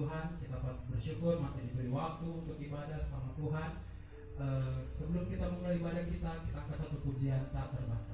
Tuhan, kita bersyukur masih diberi waktu untuk ibadah sama Tuhan. Sebelum kita mulai ibadah kita angkat satu pujian tak terbatas.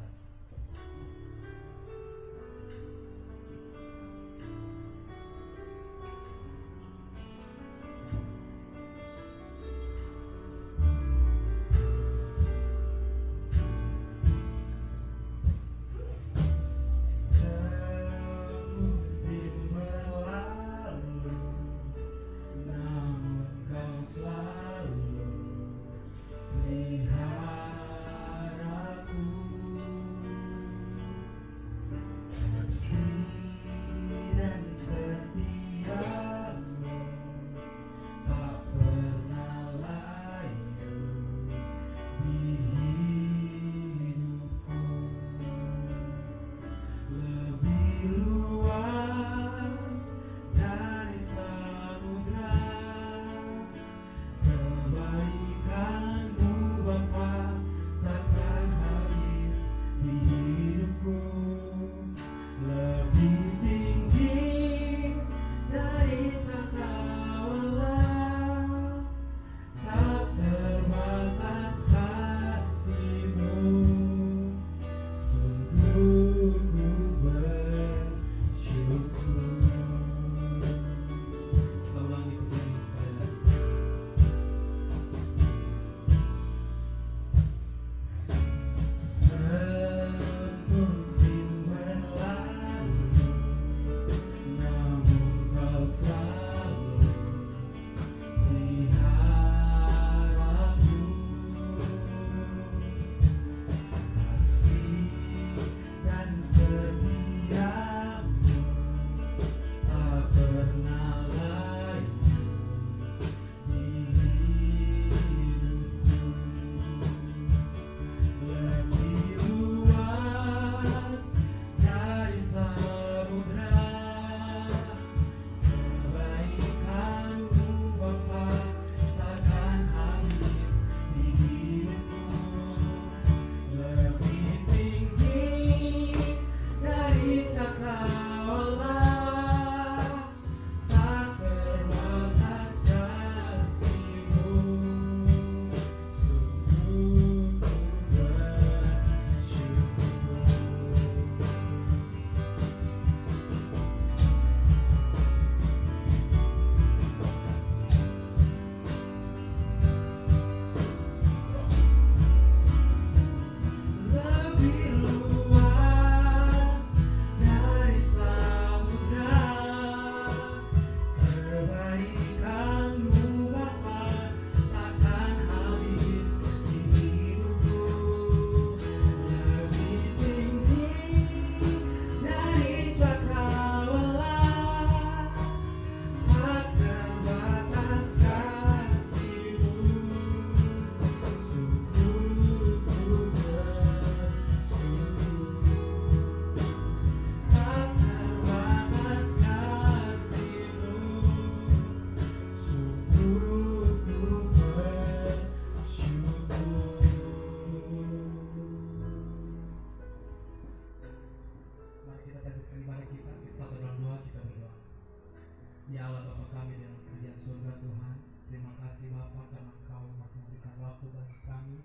Ya Allah Bapa kami dalam kerajaan surga Tuhan, terima kasih Bapa karena Engkau masih memberikan waktu bagi kami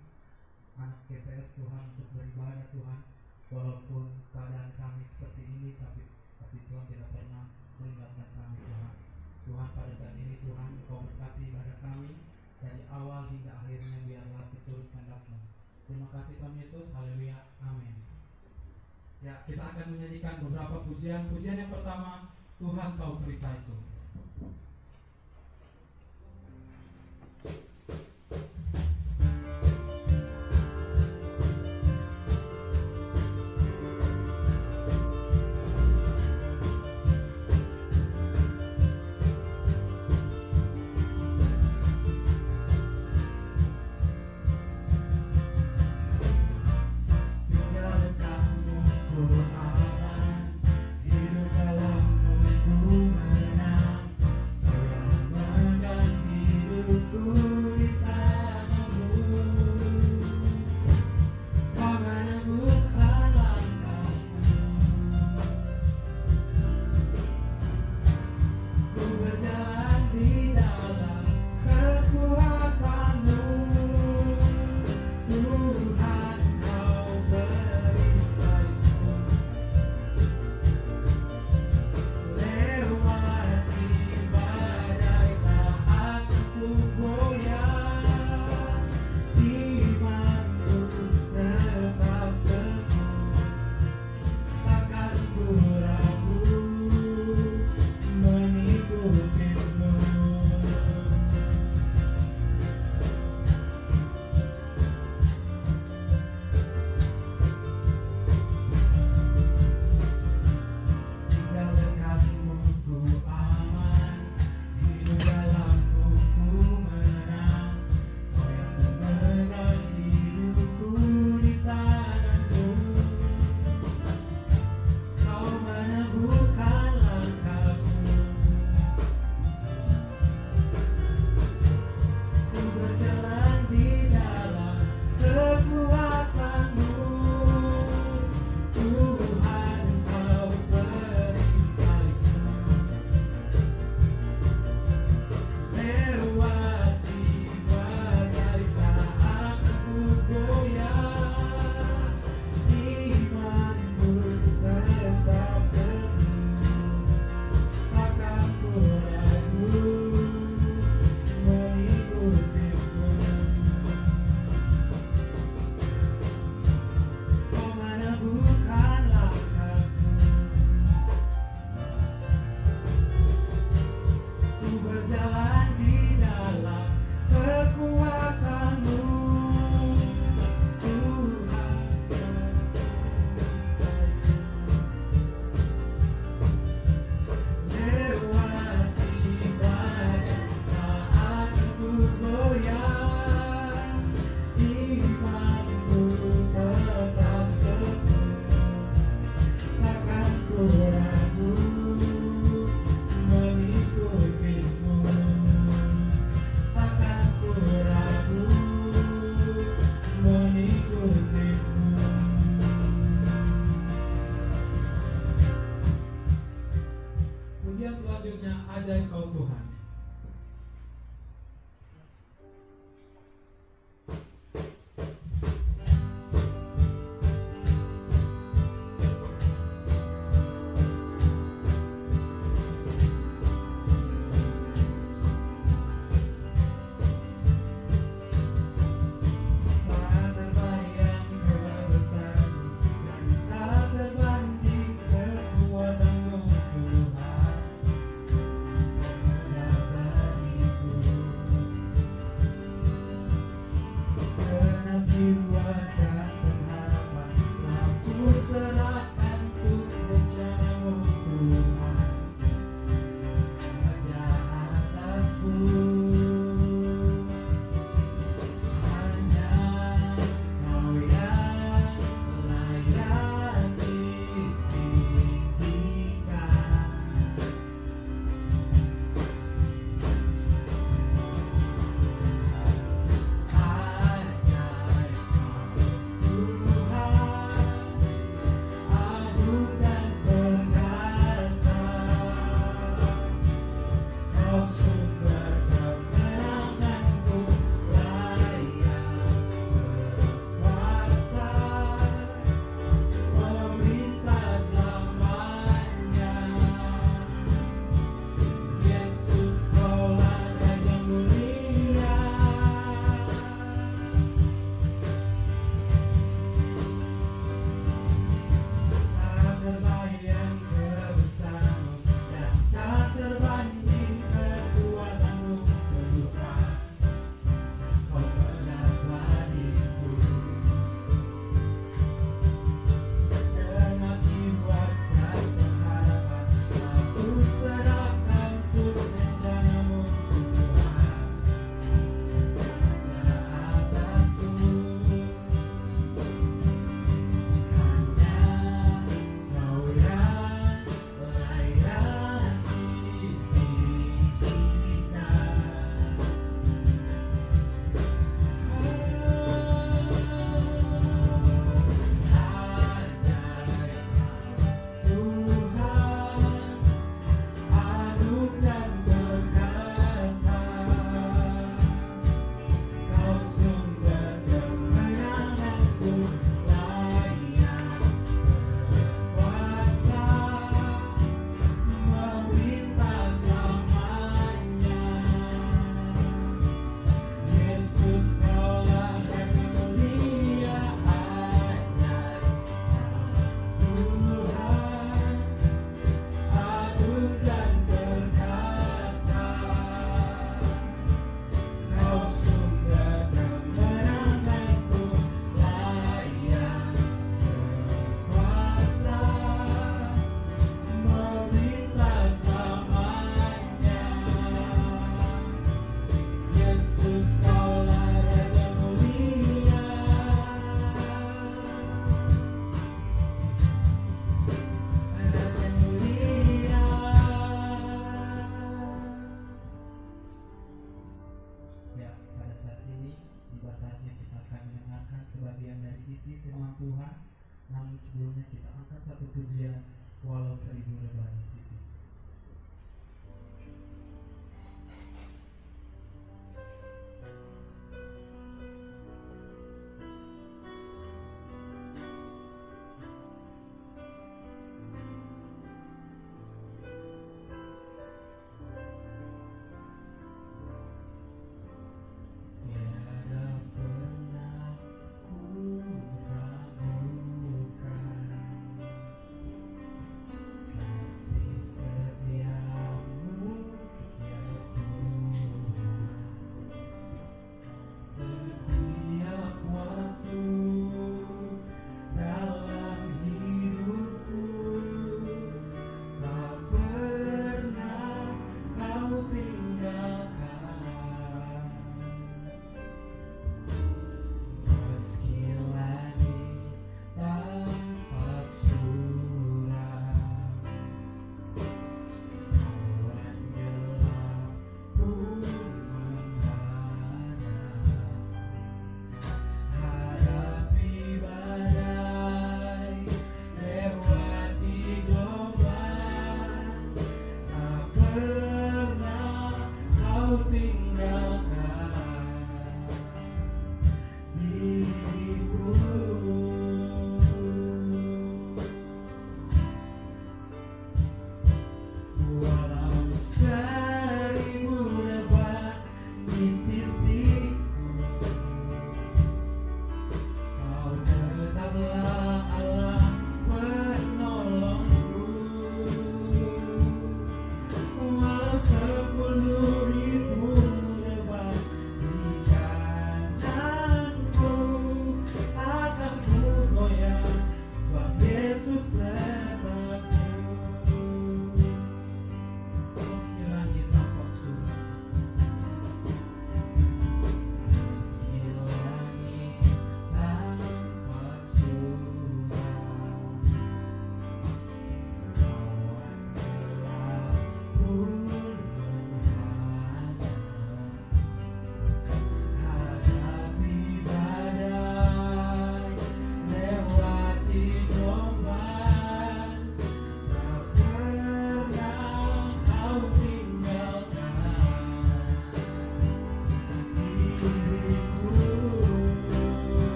anak GPS Tuhan untuk beribadah Tuhan. Walaupun keadaan kami seperti ini, tapi kasih Tuhan tidak pernah meninggalkan kami Tuhan. Tuhan pada saat ini Tuhan Engkau berkati ibadah kami dari awal hingga akhirnya, biarlah seturut kehendak-Mu. Terima kasih Tuhan Yesus, haleluya, amin. Ya, kita akan menyanyikan beberapa pujian. Pujian yang pertama, Tuhan Kau perisaiku. Hidup dalam ku menang. dari isi firman Tuhan. Namun sebelumnya kita angkat satu pujian walau 1000 rebah di sisi.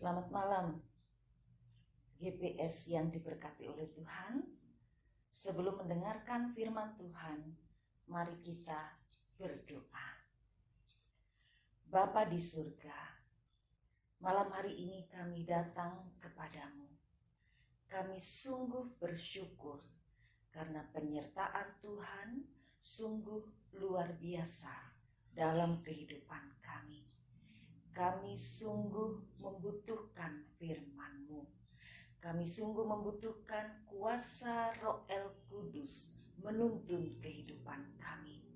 Selamat malam, GPS yang diberkati oleh Tuhan. Sebelum mendengarkan firman Tuhan, mari kita berdoa. Bapa di surga, malam hari ini kami datang kepadamu. Kami sungguh bersyukur karena penyertaan Tuhan sungguh luar biasa dalam kehidupan kami. Kami sungguh membutuhkan firman-Mu. Kami sungguh membutuhkan kuasa Roh El Kudus menuntun kehidupan kami.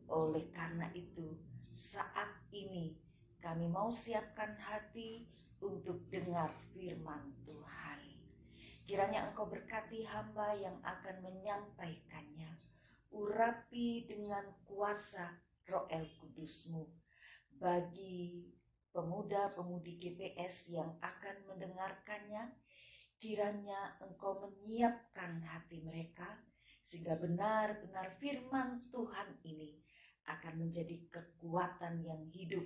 Oleh karena itu, saat ini kami mau siapkan hati untuk dengar firman Tuhan. Kiranya Engkau berkati hamba yang akan menyampaikannya. Urapi dengan kuasa Roh El Kudus-Mu bagi pemuda-pemudi GPS yang akan mendengarkannya. Kiranya Engkau menyiapkan hati mereka sehingga benar-benar firman Tuhan ini akan menjadi kekuatan yang hidup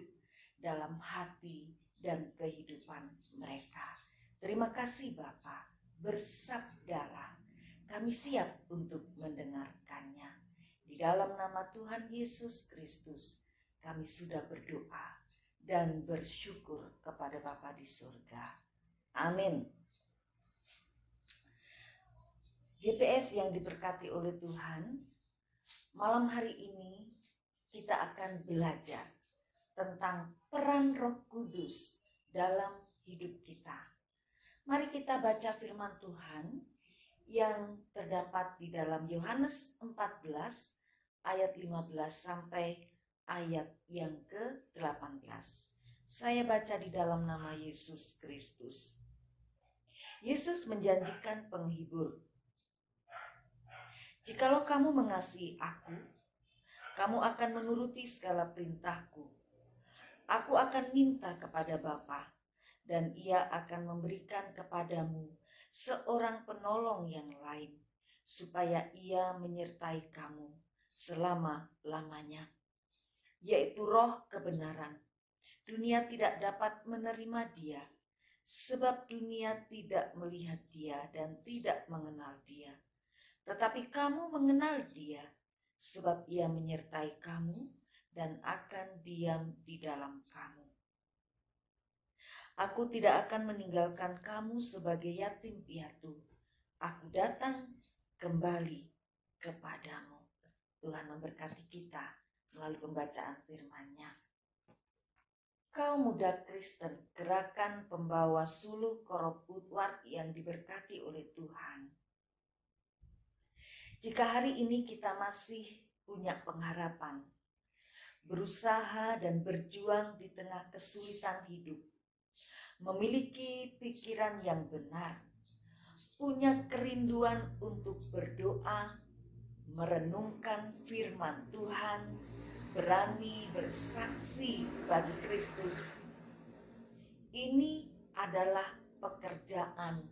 dalam hati dan kehidupan mereka. Terima kasih Bapa, bersabdalah, kami siap untuk mendengarkannya. Di dalam nama Tuhan Yesus Kristus kami sudah berdoa dan bersyukur kepada Bapa di surga. Amin. GPS yang diberkati oleh Tuhan, malam hari ini kita akan belajar tentang peran Roh Kudus dalam hidup kita. Mari kita baca firman Tuhan yang terdapat di dalam Yohanes 14 ayat 15 sampai ayat yang ke-18. Saya baca di dalam nama Yesus Kristus. Yesus menjanjikan penghibur. Jikalau kamu mengasihi aku, kamu akan menuruti segala perintahku. Aku akan minta kepada Bapa, dan Ia akan memberikan kepadamu seorang penolong yang lain, supaya Ia menyertai kamu selama-lamanya, yaitu Roh kebenaran. Dunia tidak dapat menerima Dia, sebab dunia tidak melihat Dia dan tidak mengenal Dia. Tetapi kamu mengenal Dia, sebab Ia menyertai kamu dan akan diam di dalam kamu. Aku tidak akan meninggalkan kamu sebagai yatim piatu. Aku datang kembali kepadamu. Tuhan memberkati kita melalui pembacaan firman-Nya. Kaum muda Kristen, gerakan pembawa suluh korup Woodward yang diberkati oleh Tuhan. Jika hari ini kita masih punya pengharapan, berusaha dan berjuang di tengah kesulitan hidup, memiliki pikiran yang benar, punya kerinduan untuk berdoa, merenungkan firman Tuhan, berani bersaksi bagi Kristus, ini adalah pekerjaan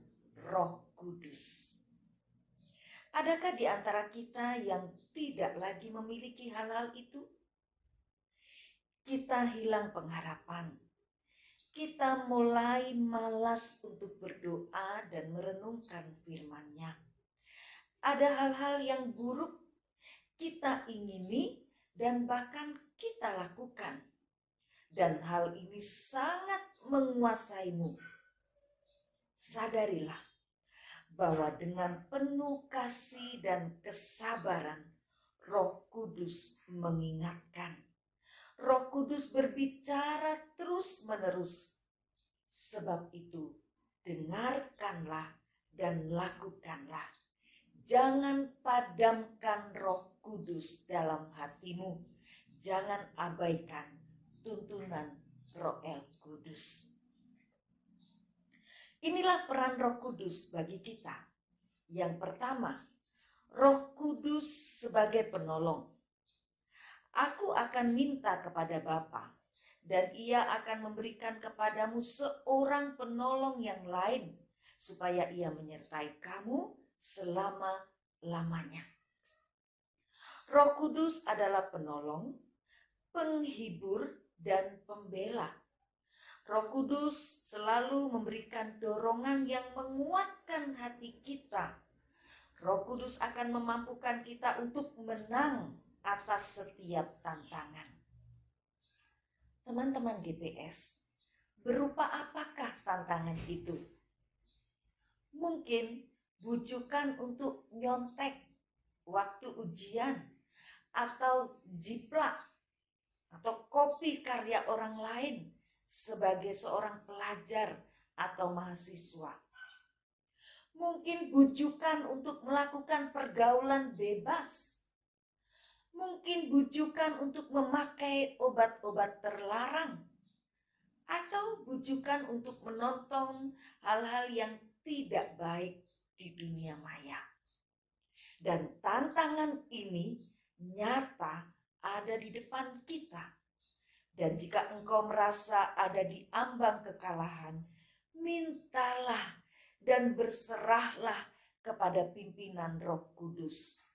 Roh Kudus. Adakah di antara kita yang tidak lagi memiliki hal-hal itu? Kita hilang pengharapan. Kita mulai malas untuk berdoa dan merenungkan firman-Nya. Ada hal-hal yang buruk kita ingini dan bahkan kita lakukan. Dan hal ini sangat menguasaimu. Sadarilah bahwa dengan penuh kasih dan kesabaran, Roh Kudus mengingatkan. Roh Kudus berbicara terus-menerus. Sebab itu, dengarkanlah dan lakukanlah. Jangan padamkan Roh Kudus dalam hatimu. Jangan abaikan tuntunan Roh El Kudus. Inilah peran Roh Kudus bagi kita. Yang pertama, Roh Kudus sebagai penolong. Aku akan minta kepada Bapa, dan Ia akan memberikan kepadamu seorang penolong yang lain, supaya Ia menyertai kamu selama-lamanya. Roh Kudus adalah penolong, penghibur, dan pembela. Roh Kudus selalu memberikan dorongan yang menguatkan hati kita. Roh Kudus akan memampukan kita untuk menang atas setiap tantangan. Teman-teman GPS, berupa apakah tantangan itu? Mungkin bujukan untuk nyontek waktu ujian, atau jiplak, atau kopi karya orang lain sebagai seorang pelajar atau mahasiswa. Mungkin bujukan untuk melakukan pergaulan bebas. Mungkin bujukan untuk memakai obat-obat terlarang. Atau bujukan untuk menonton hal-hal yang tidak baik di dunia maya. Dan tantangan ini nyata ada di depan kita. Dan jika engkau merasa ada di ambang kekalahan, mintalah dan berserahlah kepada pimpinan Roh Kudus.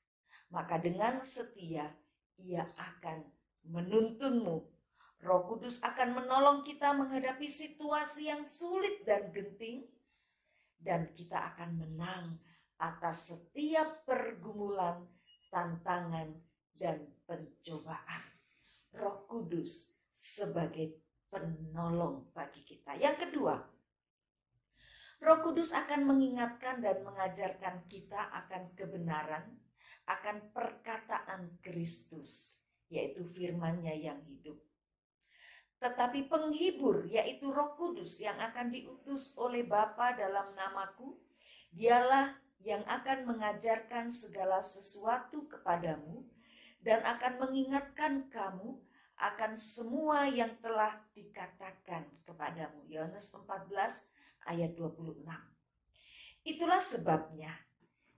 Maka dengan setia ia akan menuntunmu. Roh Kudus akan menolong kita menghadapi situasi yang sulit dan genting. Dan kita akan menang atas setiap pergumulan, tantangan, dan pencobaan. Roh Kudus sebagai penolong bagi kita. Yang kedua, Roh Kudus akan mengingatkan dan mengajarkan kita akan kebenaran, akan perkataan Kristus, yaitu firman-Nya yang hidup. Tetapi penghibur, yaitu Roh Kudus yang akan diutus oleh Bapa dalam namaku, dialah yang akan mengajarkan segala sesuatu kepadamu dan akan mengingatkan kamu akan semua yang telah dikatakan kepadamu. Yohanes 14 ayat 26. Itulah sebabnya,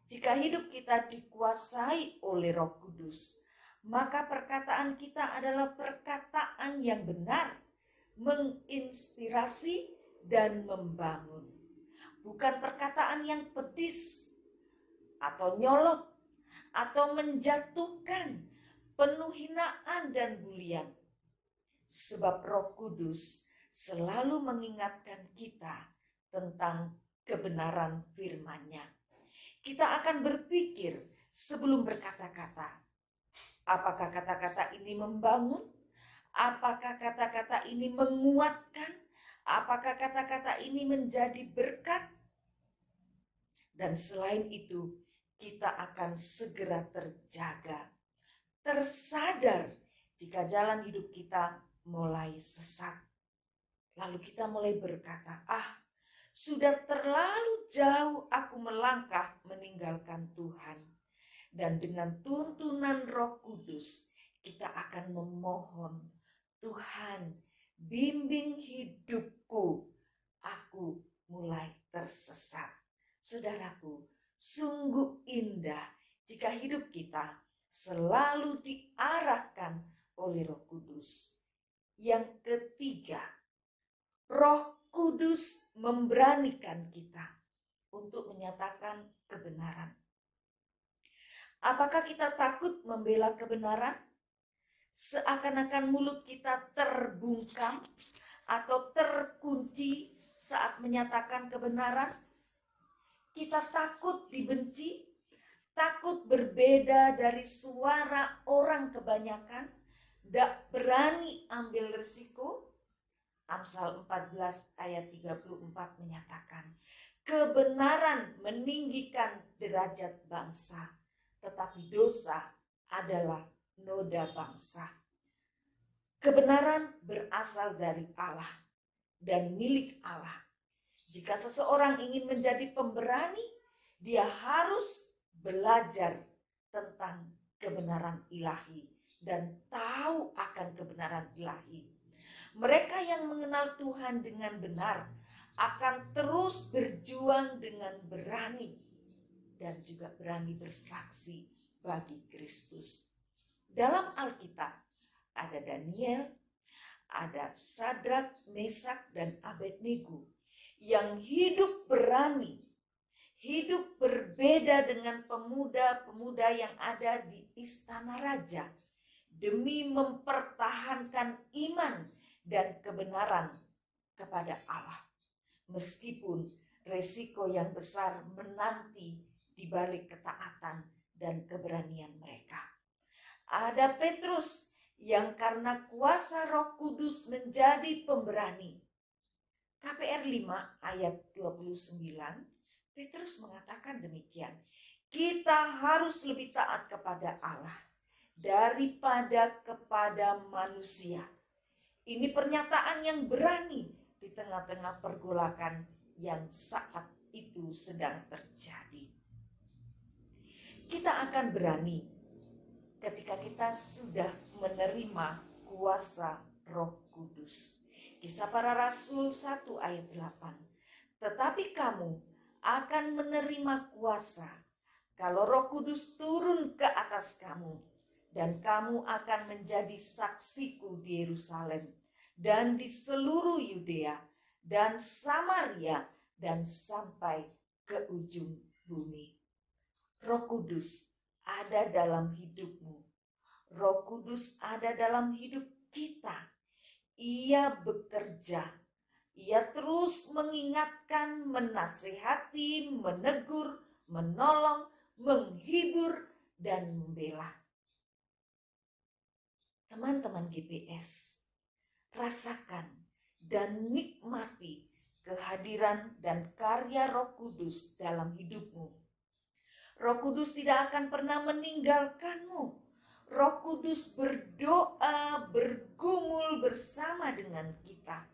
jika hidup kita dikuasai oleh Roh Kudus, maka perkataan kita adalah perkataan yang benar, menginspirasi dan membangun. Bukan perkataan yang pedis atau nyolot atau menjatuhkan, penuh hinaan dan bulian. Sebab Roh Kudus selalu mengingatkan kita tentang kebenaran firman-Nya. Kita akan berpikir sebelum berkata-kata. Apakah kata-kata ini membangun? Apakah kata-kata ini menguatkan? Apakah kata-kata ini menjadi berkat? Dan selain itu, kita akan segera terjaga, tersadar jika jalan hidup kita mulai sesat. Lalu kita mulai berkata, sudah terlalu jauh aku melangkah meninggalkan Tuhan. Dan dengan tuntunan Roh Kudus, kita akan memohon, Tuhan, bimbing hidupku, aku mulai tersesat. Saudaraku, sungguh indah jika hidup kita selalu diarahkan oleh Roh Kudus. Yang ketiga, Roh Kudus memberanikan kita untuk menyatakan kebenaran. Apakah kita takut membela kebenaran? Seakan-akan mulut kita terbungkam atau terkunci saat menyatakan kebenaran. Kita takut dibenci, takut berbeda dari suara orang kebanyakan, tidak berani ambil risiko. Amsal 14 ayat 34 menyatakan, kebenaran meninggikan derajat bangsa, tetapi dosa adalah noda bangsa. Kebenaran berasal dari Allah dan milik Allah. Jika seseorang ingin menjadi pemberani, dia harus belajar tentang kebenaran ilahi dan tahu akan kebenaran ilahi. Mereka yang mengenal Tuhan dengan benar akan terus berjuang dengan berani dan juga berani bersaksi bagi Kristus. Dalam Alkitab ada Daniel, ada Sadrak, Mesak, dan Abednego yang hidup berani, hidup berbeda dengan pemuda-pemuda yang ada di istana raja demi mempertahankan iman dan kebenaran kepada Allah. Meskipun resiko yang besar menanti di balik ketaatan dan keberanian mereka. Ada Petrus yang karena kuasa Roh Kudus menjadi pemberani. KPR 5 ayat 29, Petrus mengatakan demikian. Kita harus lebih taat kepada Allah daripada kepada manusia. Ini pernyataan yang berani di tengah-tengah pergolakan yang saat itu sedang terjadi. Kita akan berani ketika kita sudah menerima kuasa Roh Kudus. Kisah Para Rasul 1 ayat 8. Tetapi kamu akan menerima kuasa kalau Roh Kudus turun ke atas kamu, dan kamu akan menjadi saksiku di Yerusalem dan di seluruh Yudea dan Samaria dan sampai ke ujung bumi. Roh Kudus ada dalam hidupmu. Roh Kudus ada dalam hidup kita. Ia bekerja. Ia terus mengingatkan, menasehati, menegur, menolong, menghibur, dan membela. Teman-teman GPS, rasakan dan nikmati kehadiran dan karya Roh Kudus dalam hidupmu. Roh Kudus tidak akan pernah meninggalkanmu. Roh Kudus berdoa, bergumul bersama dengan kita.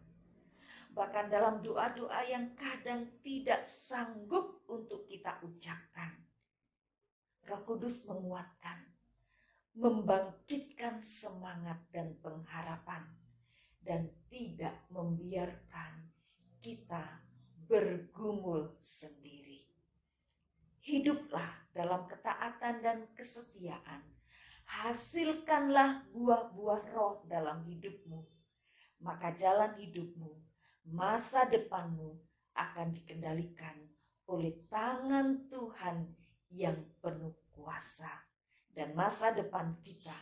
Bahkan dalam doa-doa yang kadang tidak sanggup untuk kita ucapkan. Roh Kudus menguatkan, membangkitkan semangat dan pengharapan, dan tidak membiarkan kita bergumul sendiri. Hiduplah dalam ketaatan dan kesetiaan. Hasilkanlah buah-buah roh dalam hidupmu. Maka jalan hidupmu, masa depanmu akan dikendalikan oleh tangan Tuhan yang penuh kuasa. Dan masa depan kita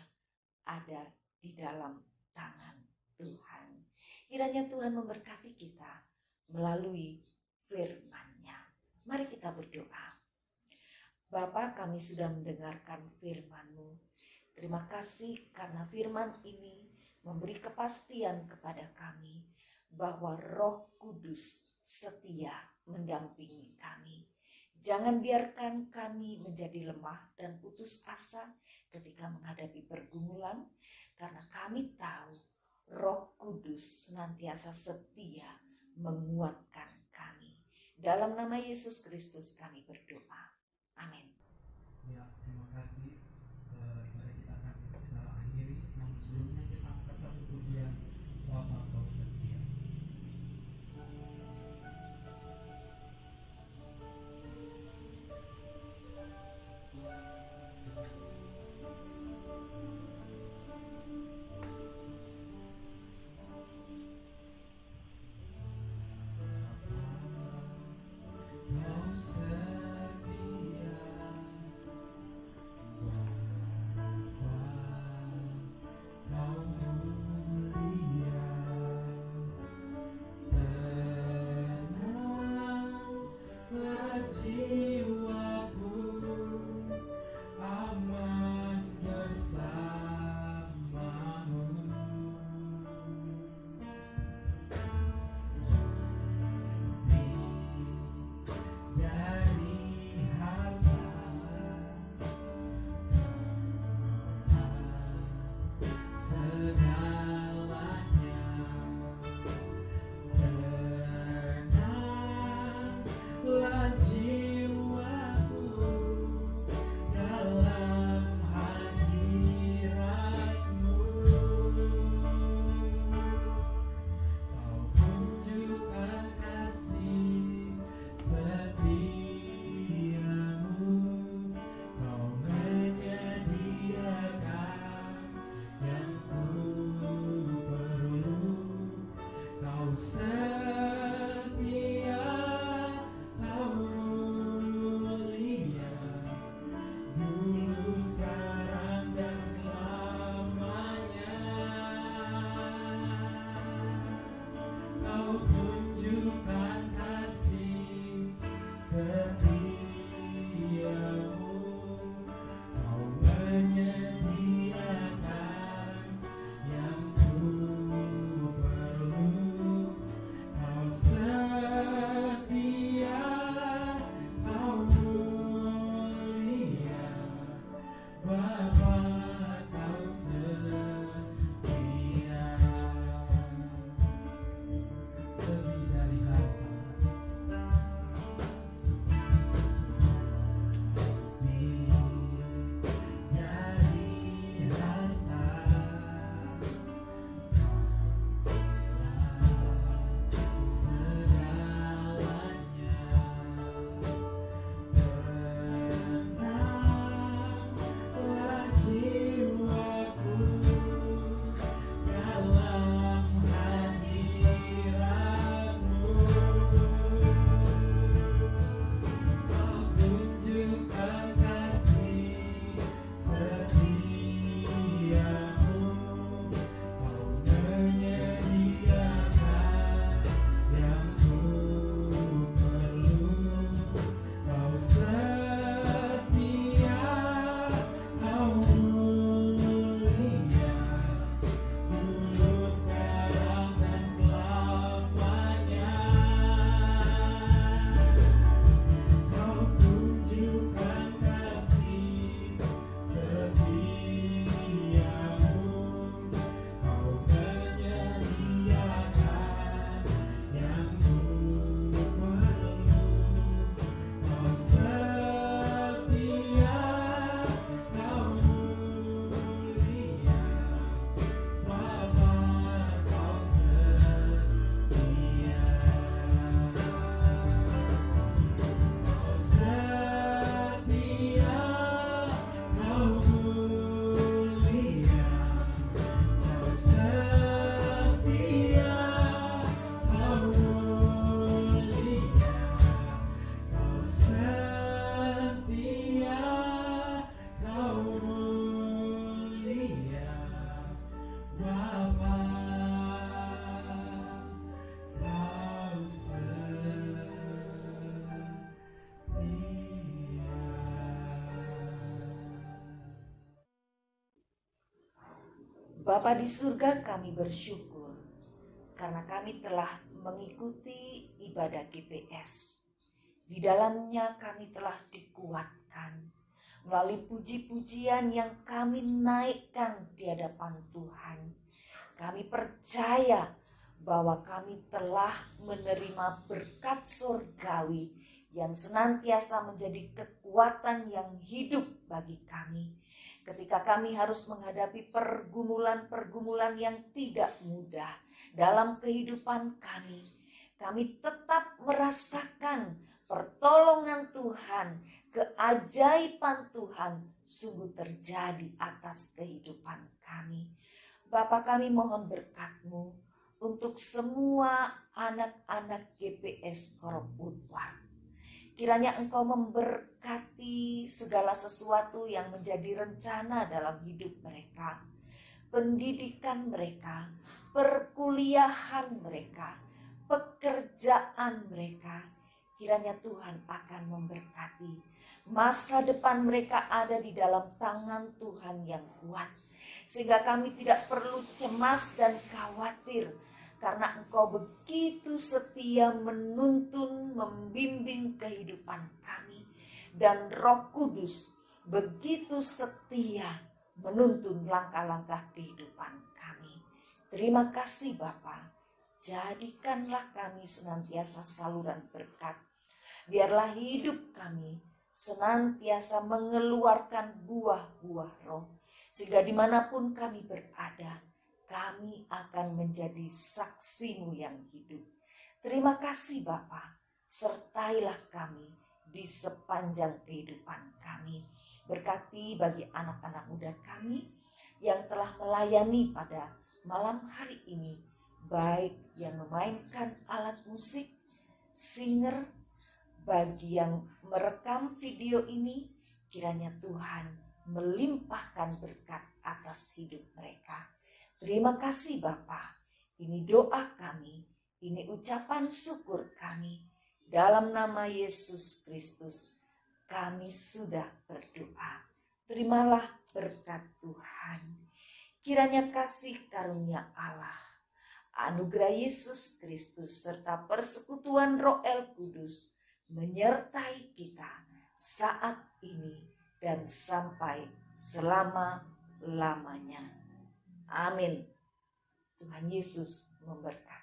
ada di dalam tangan Tuhan. Kiranya Tuhan memberkati kita melalui firman-Nya. Mari kita berdoa. Bapa, kami sudah mendengarkan firman-Mu. Terima kasih karena firman ini memberi kepastian kepada kami bahwa Roh Kudus setia mendampingi kami. Jangan biarkan kami menjadi lemah dan putus asa ketika menghadapi pergumulan, karena kami tahu Roh Kudus senantiasa setia menguatkan kami. Dalam nama Yesus Kristus kami berdoa. Amin. Ya, terima kasih. Mari kita akan kita akhiri. Namun sebelumnya kita angkat satu pujian, Bapa Kau Setia. Kau setia, Bapa, Kau mulia. Bapa di surga, kami bersyukur karena kami telah mengikuti ibadah GPS. Di dalamnya kami telah dikuatkan melalui puji-pujian yang kami naikkan di hadapan Tuhan. Kami percaya bahwa kami telah menerima berkat surgawi yang senantiasa menjadi kekuatan yang hidup bagi kami. Ketika kami harus menghadapi pergumulan-pergumulan yang tidak mudah dalam kehidupan kami tetap merasakan pertolongan Tuhan, keajaiban Tuhan sungguh terjadi atas kehidupan kami. Bapa, kami mohon berkat-Mu untuk semua anak-anak GPS Korop Unpad. Kiranya Engkau memberkati segala sesuatu yang menjadi rencana dalam hidup mereka, pendidikan mereka, perkuliahan mereka, pekerjaan mereka. Kiranya Tuhan akan memberkati. Masa depan mereka ada di dalam tangan Tuhan yang kuat, sehingga kami tidak perlu cemas dan khawatir, karena Engkau begitu setia menuntun, membimbing kehidupan kami. Dan Roh Kudus begitu setia menuntun langkah-langkah kehidupan kami. Terima kasih Bapa. Jadikanlah kami senantiasa saluran berkat. Biarlah hidup kami senantiasa mengeluarkan buah-buah roh. Sehingga dimanapun kami berada, kami akan menjadi saksi-Mu yang hidup. Terima kasih Bapa, sertailah kami di sepanjang kehidupan kami. Berkati bagi anak-anak muda kami yang telah melayani pada malam hari ini, baik yang memainkan alat musik, singer, bagi yang merekam video ini, kiranya Tuhan melimpahkan berkat atas hidup mereka. Terima kasih Bapa. Ini doa kami, ini ucapan syukur kami. Dalam nama Yesus Kristus, kami sudah berdoa. Terimalah berkat Tuhan. Kiranya kasih karunia Allah, anugerah Yesus Kristus, serta persekutuan Roh El Kudus menyertai kita saat ini dan sampai selama-lamanya. Amin. Tuhan Yesus memberkati.